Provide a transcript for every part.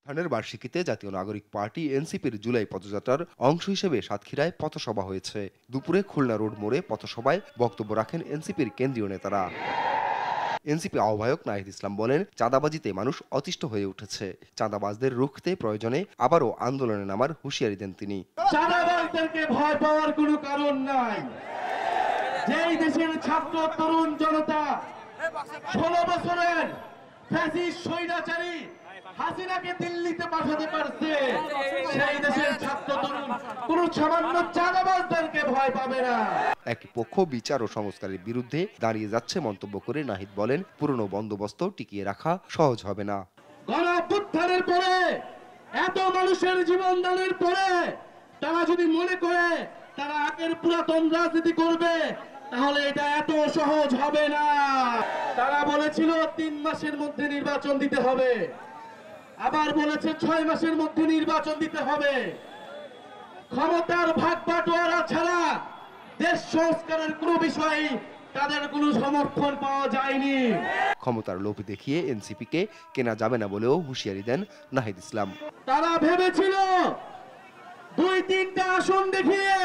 ধানের বার্ষিকীতে জাতীয় নাগরিক পার্টি এনসিপির জুলাই পদযাত্রার অংশ হিসেবে সাতক্ষীরায় পথসভা হয়েছে। দুপুরে খুলনা রোড মোড়ে পথসভায় বক্তব্য রাখেন এনসিপির কেন্দ্রীয় নেতারা। এনসিপি আহ্বায়ক নাহিদ ইসলাম বলেন, চাঁদাবাজিতে মানুষ অতিষ্ঠ হয়ে উঠেছে। চাঁদাবাজদের রুখতে প্রয়োজনে আবারও আন্দোলনে নামার হুঁশিয়ারি দেন তিনি। চাঁদাবাজদেরকে ভয় পাওয়ার কোনো কারণ নাই। যেই দেশের ছাত্র তরুণ জনতা 16 বছরের ফ্যাসিস্ট স্বৈরাচারী হাসিনাকে দিল্লিতে পাঠাতে পারছে, সেই দেশের ছাত্র তরুণ কোন সামান্য চাঁদাবাজদেরকে ভয় পাবে না। একই পক্ষ বিচার ও সংস্কারের বিরুদ্ধে দাঁড়িয়ে যাচ্ছে মন্তব্য করে নাহিদ বলেন, পুরনো বন্দোবস্ত টিকিয়ে রাখা সহজ হবে না। গণঅভ্যুত্থানের পরে এত মানুষের জীবন দানের পরে তারা যদি মনে করে তারা আগের পুরাতন রাজনীতি করবে, তাহলে এটা এত সহজ হবে না। তারা বলেছিল 3 মাসের মধ্যে নির্বাচন দিতে হবে, আবার বলেছে 6 মাসের মধ্যে নির্বাচন দিতে হবে। ক্ষমতার ভাগ বাটোয়ারা ছাড়া দেশ সংস্কারের কোনো বিষয়ে তাদের কোনো সমর্থন পাওয়া যায়নি। ক্ষমতার লোভ দেখিয়ে এনসিপিকে কেনা যাবে না বলেও হুঁশিয়ারি দেন নাহিদ ইসলাম। তারা ভেবেছিল 2-3টা আসন দেখিয়ে,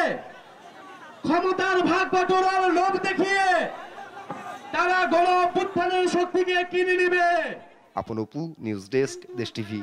ক্ষমতার ভাগ বাটোয়ারার লোভ দেখিয়ে তারা গণঅভ্যুত্থানের শক্তিকে কিনে নেবে। আপন অপু, নিউজ ডেস্ক, দেশ টিভি।